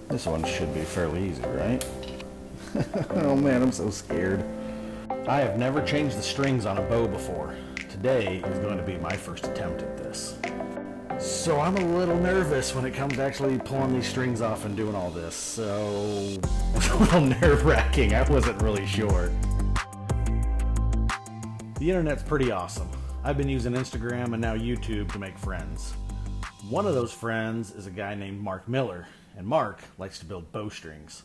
This one should be fairly easy, right? Oh man, I'm so scared. I have never changed the strings on a bow before. Today is going to be my first attempt at this. So I'm a little nervous when it comes to actually pulling these strings off and doing all this. So it's a little nerve-wracking. I wasn't really sure. The internet's pretty awesome. I've been using Instagram and now YouTube to make friends. One of those friends is a guy named Mark Miller, and Mark likes to build bowstrings.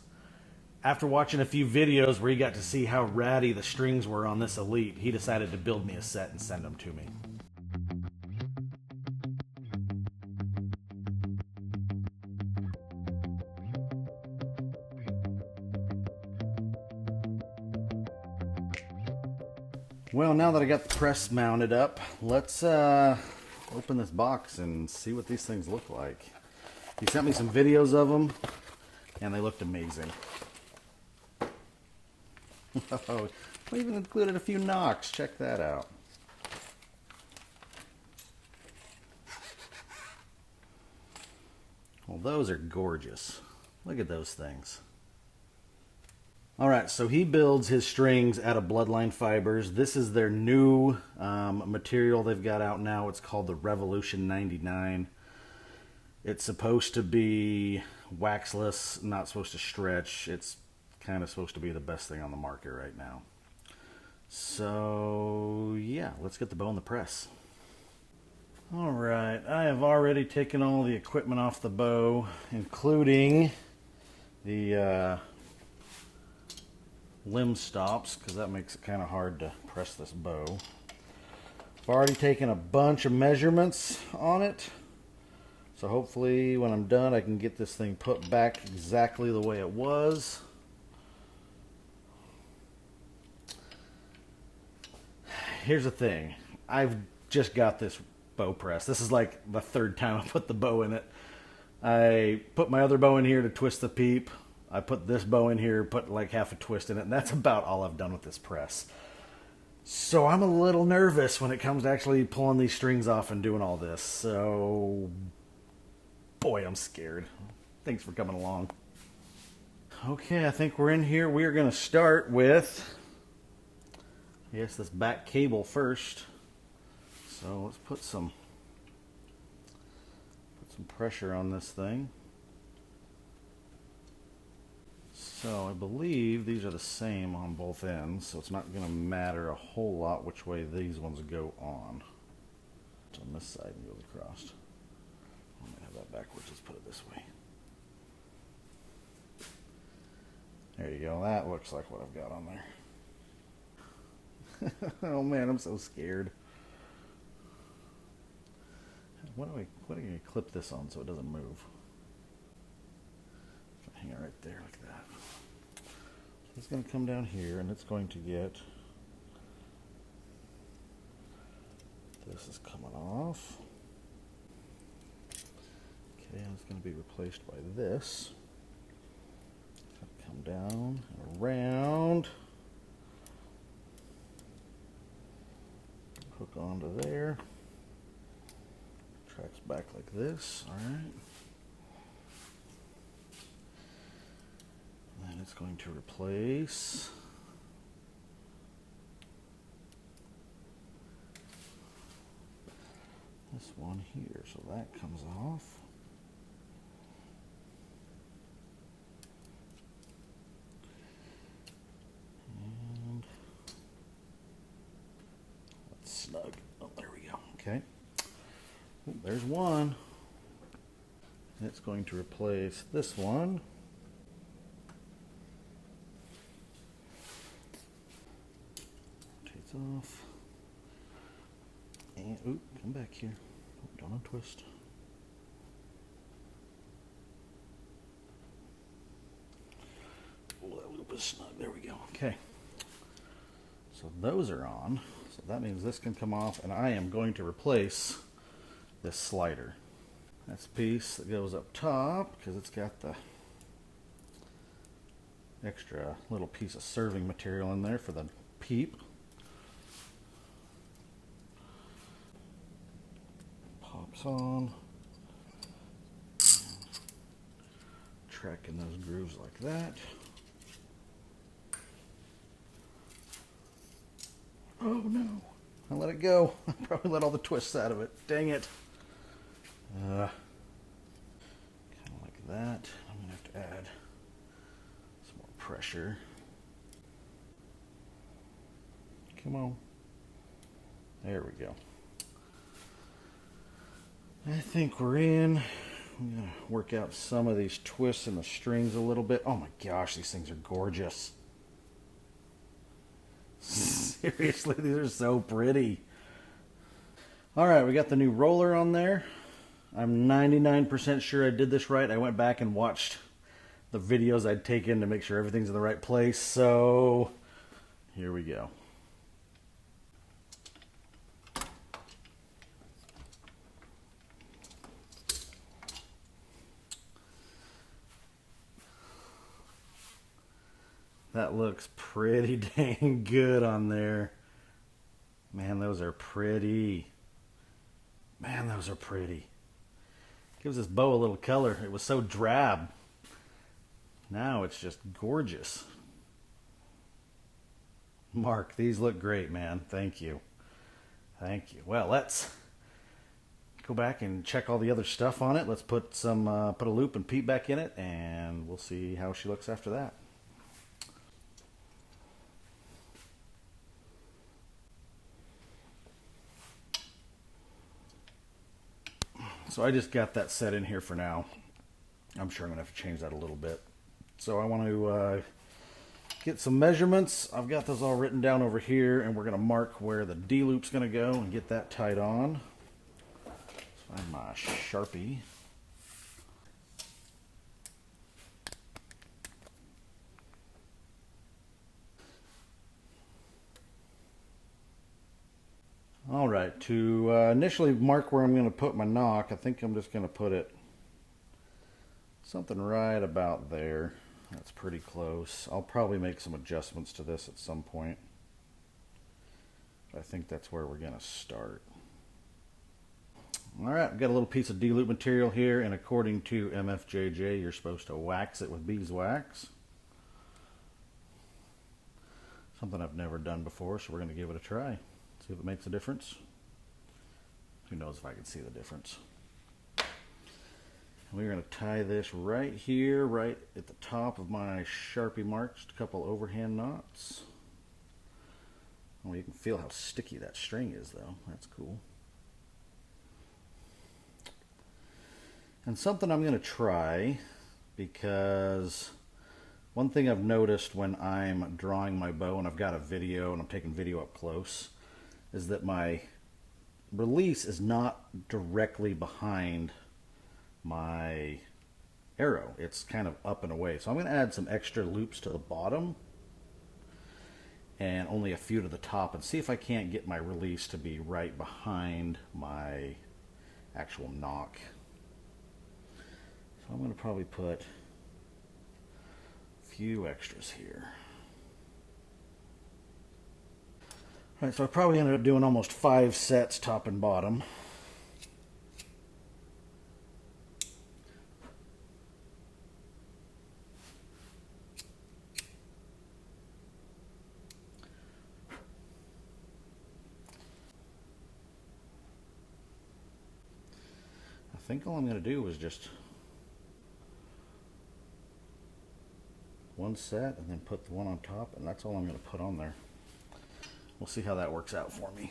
After watching a few videos where he got to see how ratty the strings were on this Elite, he decided to build me a set and send them to me. Well, now that I got the press mounted up, let's open this box and see what these things look like. He sent me some videos of them, and they looked amazing. Oh, we even included a few knocks. Check that out. Well, those are gorgeous. Look at those things. Alright, so he builds his strings out of Bloodline Fibers. This is their new material they've got out now. It's called the Revolution 99. It's supposed to be waxless, not supposed to stretch. It's kind of supposed to be the best thing on the market right now. So, yeah, let's get the bow in the press. Alright, I have already taken all the equipment off the bow, including the limb stops, because that makes it kind of hard to press this bow. I've already taken a bunch of measurements on it, so hopefully when I'm done I can get this thing put back exactly the way it was. Here's the thing, I've just got this bow press. This is like the third time I put the bow in it. I put my other bow in here to twist the peep. I put this bow in here, put like half a twist in it, and that's about all I've done with this press. So I'm a little nervous when it comes to actually pulling these strings off and doing all this. So, boy, I'm scared. Thanks for coming along. Okay, I think we're in here. We are going to start with, yes, this back cable first. So let's put some pressure on this thing. So I believe these are the same on both ends, so it's not going to matter a whole lot which way these ones go on. It's on this side and goes across. I'm going to have that backwards. Let's put it this way. There you go. That looks like what I've got on there. Oh man, I'm so scared. What do I clip this on so it doesn't move? Hang it right there like that. So it's going to come down here and it's going to get, this is coming off. Okay, and it's going to be replaced by this. It's going to come down and around. Hook onto there. Tracks back like this, alright. And it's going to replace this one here, so that comes off. And let's snug. Oh, there we go. Okay. Oh, there's one. It's going to replace this one. Takes off. And, oop, come back here. Don't untwist. Oh, that loop is snug. There we go. Okay. So those are on. So that means this can come off, and I am going to replace this slider. That's a piece that goes up top because it's got the extra little piece of serving material in there for the peep. Pops on. tracking those grooves like that. Oh no, I let it go. I probably let all the twists out of it. Dang it. Kind of like that. I'm going to have to add some more pressure. Come on. There we go. I think we're in. I'm going to work out some of these twists in the strings a little bit. Oh my gosh, these things are gorgeous. Seriously, these are so pretty. Alright, we got the new roller on there. I'm 99% sure I did this right. I went back and watched the videos I'd taken to make sure everything's in the right place. So, here we go. That looks pretty dang good on there. Man, those are pretty. Man, those are pretty. Gives this bow a little color. It was so drab. Now it's just gorgeous. Mark, these look great, man. Thank you. Thank you. Well, let's go back and check all the other stuff on it. Let's put a loop and Peep back in it, and we'll see how she looks after that. So I just got that set in here for now. I'm sure I'm going to have to change that a little bit. So I want to get some measurements. I've got those all written down over here, and we're going to mark where the D-loop's going to go and get that tied on. Let's find my Sharpie. Alright, to initially mark where I'm going to put my knock, I think I'm just going to put it something right about there. That's pretty close. I'll probably make some adjustments to this at some point. I think that's where we're going to start. Alright, I've got a little piece of D-loop material here, and according to MFJJ, you're supposed to wax it with beeswax. Something I've never done before, so we're going to give it a try. See if it makes a difference. Who knows if I can see the difference. And we're going to tie this right here, right at the top of my Sharpie mark. Just a couple overhand knots. Oh, you can feel how sticky that string is, though. That's cool. And something I'm going to try, because one thing I've noticed when I'm drawing my bow, and I've got a video and I'm taking video up close, is that my release is not directly behind my arrow. It's kind of up and away. So I'm going to add some extra loops to the bottom and only a few to the top, and see if I can't get my release to be right behind my actual knock. So I'm going to probably put a few extras here. Alright, so I probably ended up doing almost 5 sets top and bottom. I think all I'm going to do is just one set and then put the one on top, and that's all I'm going to put on there. We'll see how that works out for me.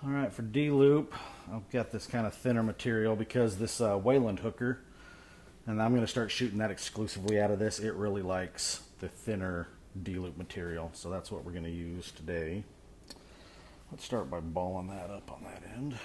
Alright, for D-loop, I've got this kind of thinner material because this Wayland hooker, and I'm going to start shooting that exclusively out of this. It really likes the thinner D-loop material, so that's what we're going to use today. Let's start by balling that up on that end.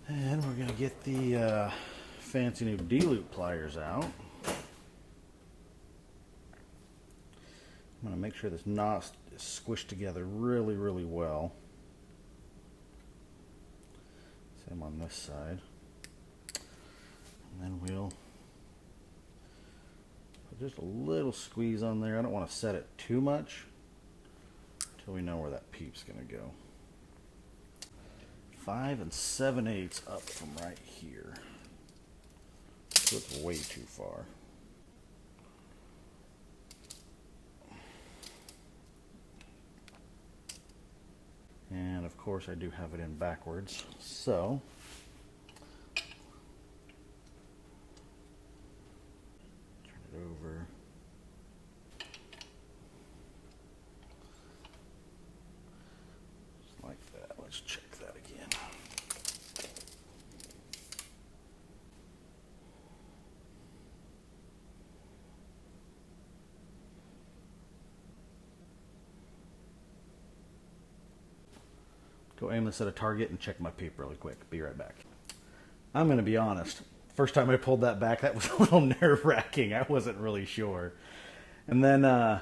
And we're going to get the fancy new D-loop pliers out. I'm going to make sure this knot is squished together really, really well. Same on this side. And then we'll put just a little squeeze on there. I don't want to set it too much until we know where that peep's going to go. 5 7/8 up from right here. So it's way too far. And of course I do have it in backwards. So turn it over. Just like that. Let's check that again. Go aim this at a target and check my peep really quick. Be right back. I'm going to be honest. First time I pulled that back, that was a little nerve-wracking. I wasn't really sure. And then, oh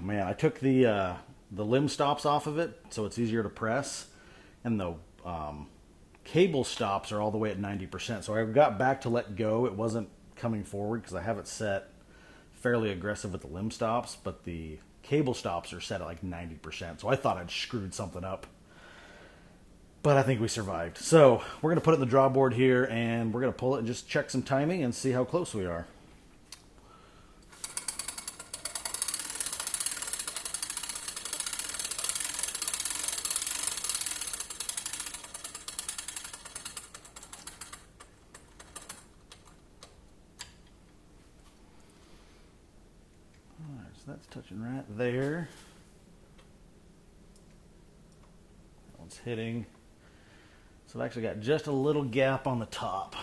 man, I took the limb stops off of it, so it's easier to press. And the cable stops are all the way at 90%. So I got back to let go. It wasn't coming forward because I have it set fairly aggressive with the limb stops, but the cable stops are set at like 90%. So I thought I'd screwed something up. But I think we survived. So we're going to put it in the draw board here, and we're going to pull it and just check some timing and see how close we are. All right, so that's touching right there. That one's hitting. So I've actually got just a little gap on the top.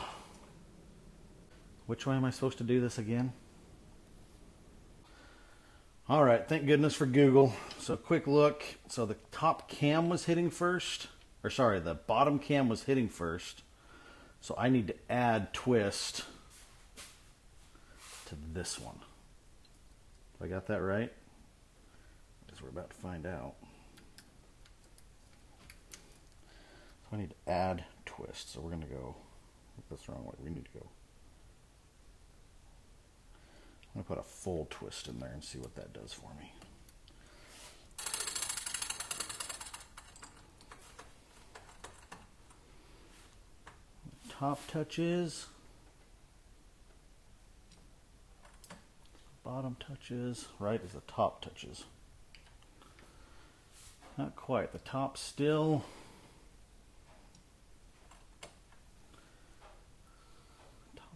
Which way am I supposed to do this again? All right, thank goodness for Google. So quick look. So the top cam was hitting first. Or sorry, the bottom cam was hitting first. So I need to add twist to this one. I got that right? Because we're about to find out. I need to add twist, so we're going to go this wrong way. We need to go. I'm going to put a full twist in there and see what that does for me. Top touches. Bottom touches. Right as the top touches. Not quite. The top still.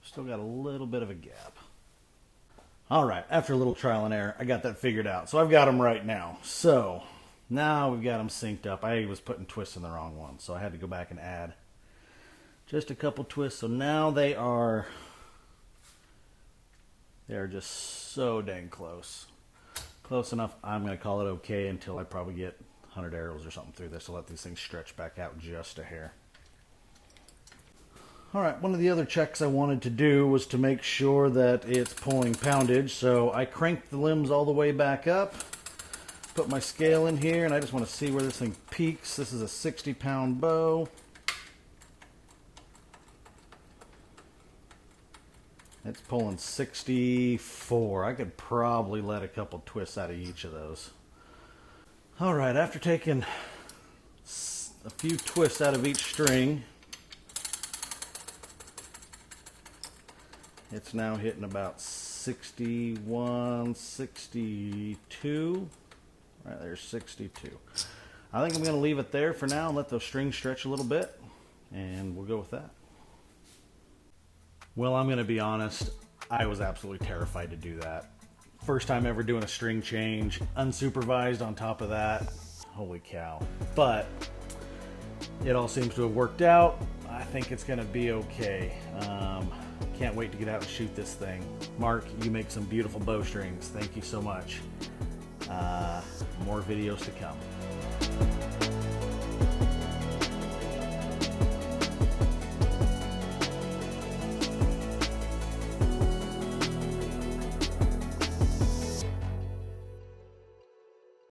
Still got a little bit of a gap. All right, after a little trial and error, I got that figured out. So I've got them right now. So now we've got them synced up. I was putting twists in the wrong one, so I had to go back and add just a couple twists. So now they are just so dang close. Close enough, I'm going to call it okay until I probably get 100 arrows or something through this to let these things stretch back out just a hair. All right, one of the other checks I wanted to do was to make sure that it's pulling poundage. So I cranked the limbs all the way back up, put my scale in here, and I just want to see where this thing peaks. This is a 60-pound bow. It's pulling 64. I could probably let a couple twists out of each of those. All right, after taking a few twists out of each string, it's now hitting about 61, 62. Right there's 62. I think I'm going to leave it there for now and let those strings stretch a little bit, and we'll go with that. Well, I'm going to be honest, I was absolutely terrified to do that. First time ever doing a string change, unsupervised on top of that. Holy cow. But it all seems to have worked out. I think it's going to be okay. Can't wait to get out and shoot this thing. Mark, you make some beautiful bowstrings. Thank you so much. More videos to come.